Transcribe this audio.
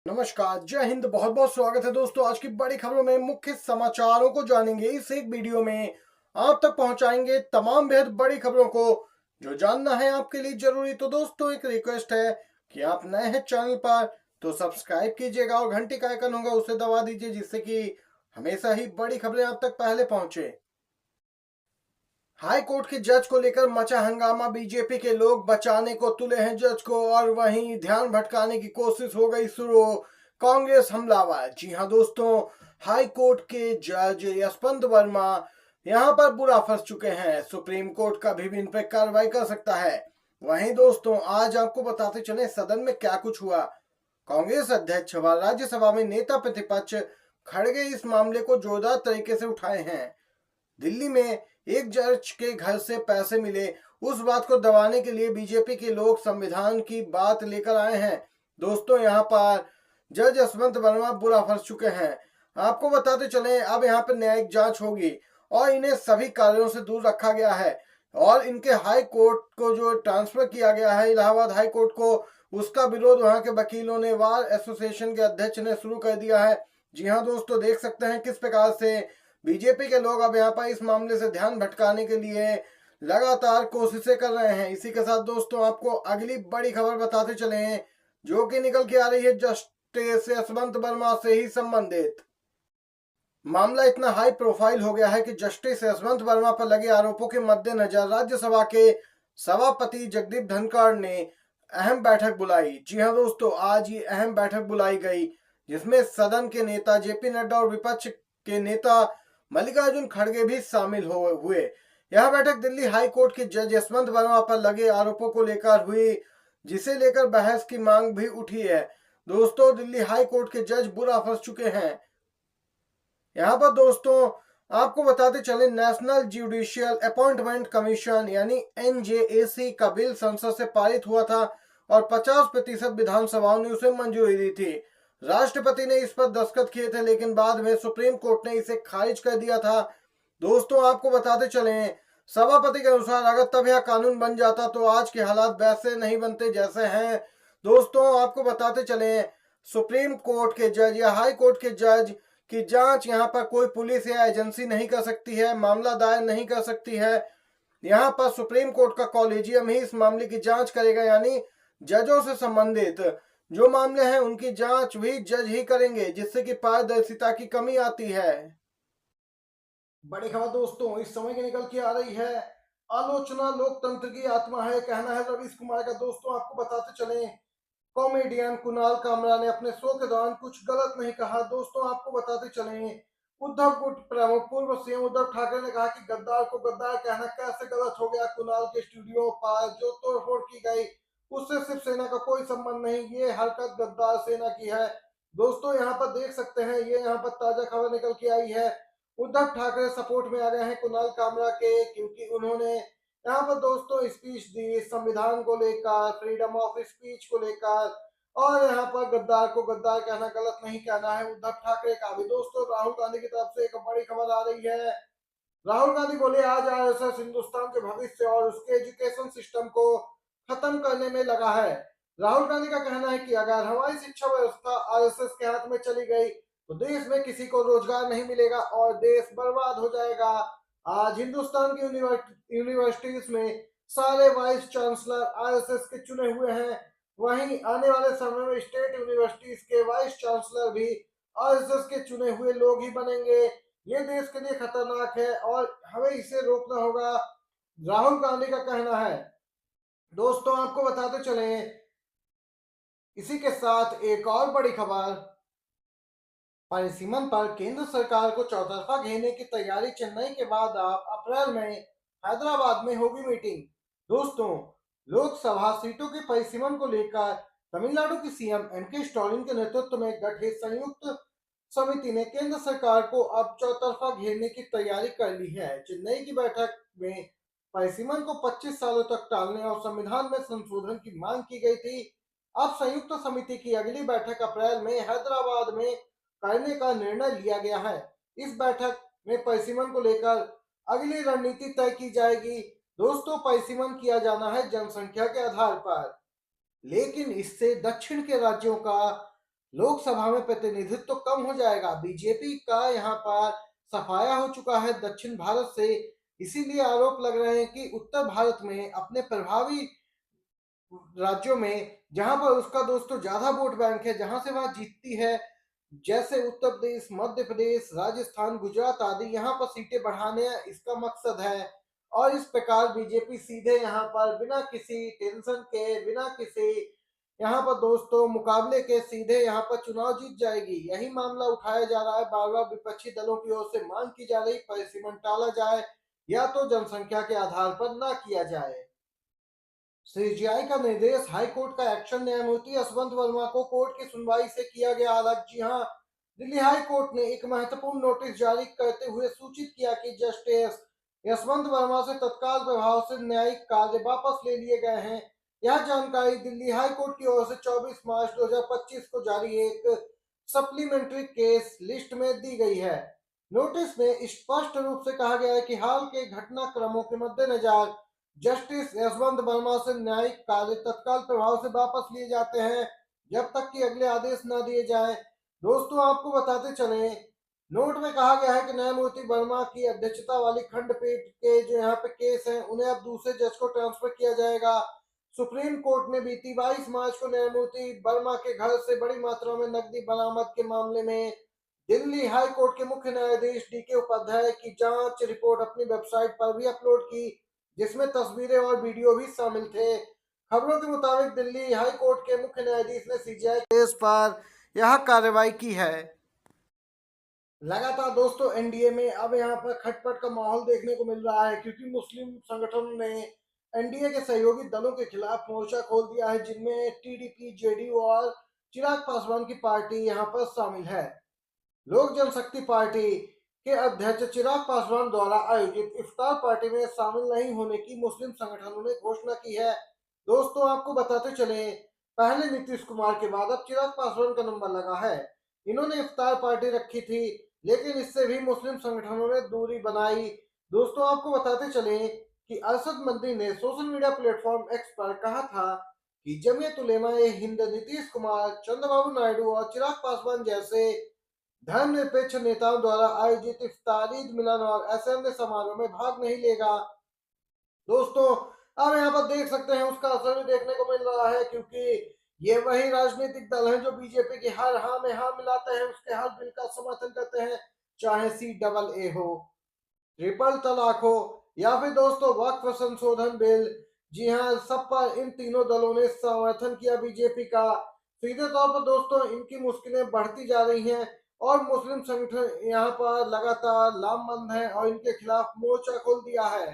नमस्कार, जय हिंद। बहुत बहुत स्वागत है दोस्तों। आज की बड़ी खबरों में मुख्य समाचारों को जानेंगे। इस एक वीडियो में आप तक पहुंचाएंगे तमाम बेहद बड़ी खबरों को जो जानना है आपके लिए जरूरी। तो दोस्तों, एक रिक्वेस्ट है कि आप नए हैं चैनल पर तो सब्सक्राइब कीजिएगा और घंटी का आइकन होगा उसे दबा दीजिए, जिससे कि हमेशा ही बड़ी खबरें आप तक पहले पहुंचे। हाई कोर्ट के जज को लेकर मचा हंगामा। बीजेपी के लोग बचाने को तुले हैं जज को, और वहीं ध्यान भटकाने की कोशिश हो गई शुरू। कांग्रेस हमलावर। जी हां दोस्तों, हाई कोर्ट के जज यशवंत वर्मा यहां पर बुरा फंस चुके हैं। सुप्रीम कोर्ट का भी इन पर कार्रवाई कर सकता है। वहीं दोस्तों, आज आपको बताते चले सदन में क्या कुछ हुआ। कांग्रेस अध्यक्ष व राज्यसभा में नेता प्रतिपक्ष खड़गे इस मामले को जोरदार तरीके से उठाए हैं। दिल्ली में एक जज के घर से पैसे मिले, उस बात को दबाने के लिए बीजेपी के लोग संविधान की बात लेकर आए हैं। दोस्तों, यहाँ पर जज यशवंत वर्मा बुरा फंस चुके हैं। आपको बताते चले, अब यहाँ पर न्यायिक जांच होगी और इन्हें सभी कार्यों से दूर रखा गया है। और इनके हाई कोर्ट को जो ट्रांसफर किया गया है इलाहाबाद हाई कोर्ट को, उसका विरोध वहां के वकीलों ने, बार एसोसिएशन के अध्यक्ष ने शुरू कर दिया है। जी हाँ दोस्तों, देख सकते हैं किस प्रकार से बीजेपी के लोग अब यहाँ पर इस मामले से ध्यान भटकाने के लिए लगातार कोशिशें कर रहे हैं। इसी के साथ दोस्तों, आपको अगली बड़ी खबर बताते चले हैं जो कि निकल के आ रही है जस्टिस यशवंत वर्मा से ही संबंधित। मामला इतना हाई प्रोफाइल हो गया है कि जस्टिस यशवंत वर्मा पर लगे आरोपों के मद्देनजर राज्यसभा के सभापति जगदीप धनखड़ ने अहम बैठक बुलाई। जी हाँ दोस्तों, आज ये अहम बैठक बुलाई गई जिसमें सदन के नेता जेपी नड्डा और विपक्ष के नेता मल्लिकार्जुन खड़गे भी शामिल हुए। यह बैठक दिल्ली हाई कोर्ट के जज यशवंत वर्मा पर लगे आरोपों को लेकर हुई, जिसे लेकर बहस की मांग भी उठी है। दोस्तों, दिल्ली हाई कोर्ट के जज बुरा फंस चुके हैं। यहाँ पर दोस्तों, आपको बताते चले, नेशनल जुडिशियल अपॉइंटमेंट कमीशन यानी एनजेएसी का बिल संसद से पारित हुआ था और 50% विधानसभाओं ने उसे मंजूरी दी थी। राष्ट्रपति ने इस पर दस्तखत किए थे, लेकिन बाद में सुप्रीम कोर्ट ने इसे खारिज कर दिया था। दोस्तों, आपको बताते चले, सभापति के अनुसार अगर तब यह कानून बन जाता तो आज के हालात वैसे नहीं बनते जैसे हैं। दोस्तों, आपको बताते चले, सुप्रीम कोर्ट के जज या हाई कोर्ट के जज की जांच यहाँ पर कोई पुलिस या एजेंसी नहीं कर सकती है, मामला दायर नहीं कर सकती है। यहाँ पर सुप्रीम कोर्ट का कॉलेजियम ही इस मामले की जांच करेगा, यानी जजों से संबंधित जो मामले हैं उनकी जांच भी जज ही करेंगे, जिससे कि पारदर्शिता की कमी आती है। बड़ी खबर दोस्तों इस समय की निकल के आ रही है। आलोचना लोकतंत्र की आत्मा है, कहना है रवीश कुमार का। दोस्तों, आपको बताते चले, कॉमेडियन कुणाल कामरा ने अपने शो के दौरान कुछ गलत नहीं कहा। दोस्तों, आपको बताते चले, उद्धव गुट प्रमुख पूर्व सीएम उद्धव ठाकरे ने कहा कि गद्दार को गद्दार कहना कैसे गलत हो गया। कुणाल के स्टूडियो पर जो तोड़फोड़ की गई उससे सिर्फ सेना का कोई संबंध नहीं, ये हरकत गद्दार सेना की है। दोस्तों, यहाँ पर देख सकते हैं, ये यहाँ पर ताजा खबर निकल के आई है। उद्धव ठाकरे सपोर्ट में आ गए हैं कुणाल कामरा के, क्योंकि उन्होंने यहाँ पर दोस्तों स्पीच दी संविधान को लेकर, फ्रीडम ऑफ स्पीच को लेकर, और यहाँ पर गद्दार को गद्दार कहना गलत नहीं कहना है उद्धव ठाकरे का भी। दोस्तों, राहुल गांधी की तरफ से एक बड़ी खबर आ रही है। राहुल गांधी बोले, आज आरएसएस हिंदुस्तान के भविष्य और उसके एजुकेशन सिस्टम को खत्म करने में लगा है। राहुल गांधी का कहना है कि अगर हमारी शिक्षा व्यवस्था आरएसएस के हाथ में चली गई तो देश में किसी को रोजगार नहीं मिलेगा और देश बर्बाद हो जाएगा। आज हिंदुस्तान की यूनिवर्सिटीज में सारे वाइस चांसलर आरएसएस के चुने हुए हैं। वहीं आने वाले समय में स्टेट यूनिवर्सिटीज के वाइस चांसलर भी आरएसएस के चुने हुए लोग ही बनेंगे। ये देश के लिए खतरनाक है और हमें इसे रोकना होगा, राहुल गांधी का कहना है। दोस्तों, आपको बताते चले, इसी के साथ एक और बड़ी खबर, परिसीमन पर केंद्र सरकार को चौतरफा घेरने की तैयारी। चेन्नई के बाद अब अप्रैल में हैदराबाद में होगी मीटिंग। दोस्तों, लोकसभा सीटों के परिसीमन को लेकर तमिलनाडु की सीएम एमके स्टालिन के नेतृत्व में गठित संयुक्त समिति ने केंद्र सरकार को अब चौतरफा घेरने की तैयारी कर ली है। चेन्नई की बैठक में परिसीमन को 25 सालों तक टालने और संविधान में संशोधन की मांग की गई थी। अब संयुक्त समिति की अगली बैठक अप्रैल में हैदराबाद में करने का निर्णय लिया गया है। इस बैठक में परिसीमन को लेकर अगली रणनीति तय की जाएगी। दोस्तों, परिसीमन किया जाना है जनसंख्या के आधार पर, लेकिन इससे दक्षिण के राज्यों का लोकसभा में प्रतिनिधित्व तो कम हो जाएगा। बीजेपी का यहाँ पर सफाया हो चुका है दक्षिण भारत से, इसीलिए आरोप लग रहे हैं कि उत्तर भारत में अपने प्रभावी राज्यों में जहां पर उसका दोस्तों ज्यादा वोट बैंक है, जहां से वह जीतती है, जैसे उत्तर प्रदेश, मध्य प्रदेश, राजस्थान, गुजरात आदि, यहाँ पर सीटें बढ़ाने इसका मकसद है। और इस प्रकार बीजेपी सीधे यहाँ पर बिना किसी टेंशन के, बिना किसी यहाँ पर दोस्तों मुकाबले के सीधे यहाँ पर चुनाव जीत जाएगी। यही मामला उठाया जा रहा है, बार बार विपक्षी दलों की ओर से मांग की जा रही, परिसीमन टाला जाए या तो जनसंख्या के आधार पर ना किया जाए। सीजीआई का निर्देश, हाई कोर्ट का एक्शन, न्यायमूर्ति यशवंत वर्मा को कोर्ट की सुनवाई से किया गया अलग। जी हां, दिल्ली हाई कोर्ट ने एक महत्वपूर्ण नोटिस जारी करते हुए सूचित किया कि जस्टिस यशवंत वर्मा से तत्काल प्रभाव से न्यायिक कार्य वापस ले लिए गए हैं। यह जानकारी दिल्ली हाई कोर्ट की ओर से 24 मार्च 2025 को जारी एक सप्लीमेंट्री केस लिस्ट में दी गई है। नोटिस में स्पष्ट रूप से कहा गया है कि हाल के घटनाक्रमों के मद्देनजर जस्टिस यशवंत वर्मा से न्यायिक कार्य तत्काल प्रभाव से वापस लिए जाते हैं जब तक कि अगले आदेश न दिए जाए। दोस्तों आपको बताते चले, नोट में कहा गया है कि न्यायमूर्ति वर्मा की अध्यक्षता वाली खंडपीठ के जो यहाँ पे केस हैं उन्हें अब दूसरे जज को ट्रांसफर किया जाएगा। सुप्रीम कोर्ट ने बीती 22 मार्च को न्यायमूर्ति वर्मा के घर से बड़ी मात्रा में नकदी बरामद के मामले में दिल्ली हाई कोर्ट के मुख्य न्यायाधीश डीके उपाध्याय की जांच रिपोर्ट अपनी वेबसाइट पर भी अपलोड की, जिसमें तस्वीरें और वीडियो भी शामिल थे। खबरों के मुताबिक दिल्ली हाई कोर्ट के मुख्य न्यायाधीश ने सीजीआई केस पर यह कार्रवाई की है। लगातार दोस्तों एनडीए में अब यहाँ पर खटपट का माहौल देखने को मिल रहा है, क्योंकि मुस्लिम संगठनों ने एनडीए के सहयोगी दलों के खिलाफ मोर्चा खोल दिया है, जिनमें टीडीपी, जेडीयू और चिराग पासवान की पार्टी यहाँ पर शामिल है। लोक जनशक्ति पार्टी के अध्यक्ष चिराग पासवान द्वारा आयोजित इफ्तार पार्टी में शामिल नहीं होने की मुस्लिम संगठनों ने घोषणा की है। दोस्तों आपको बताते चले, पहले नीतीश कुमार के बाद अब चिराग पासवान का नंबर लगा है। इन्होंने इफ्तार पार्टी रखी थी, लेकिन इससे भी मुस्लिम संगठनों ने दूरी बनाई। दोस्तों आपको बताते चले कि अरशद मंत्री ने सोशल मीडिया प्लेटफॉर्म एक्स पर कहा था कि जमीयत उलेमा ए हिंद नीतीश कुमार, चंद्रबाबू नायडू और चिराग पासवान जैसे धर्मनिरपेक्ष नेताओं द्वारा आयोजित इफ्तार, ईद मिलन और ऐसे अन्य समारोह में भाग नहीं लेगा। दोस्तों अब यहाँ पर देख सकते हैं उसका असर भी देखने को मिल रहा है, क्योंकि ये वही राजनीतिक दल हैं जो बीजेपी की हर हाँ में हाँ मिलाते हैं, उसके हर बिल का समर्थन करते हैं, चाहे CAA हो, ट्रिपल तलाक हो या फिर दोस्तों वक्फ संशोधन बिल। जी हाँ, सब पर इन तीनों दलों ने समर्थन किया बीजेपी का। सीधे तौर पर दोस्तों इनकी मुश्किलें बढ़ती जा रही हैं और मुस्लिम संगठन यहाँ पर लगातार लामबंद हैं और इनके खिलाफ मोर्चा खोल दिया है।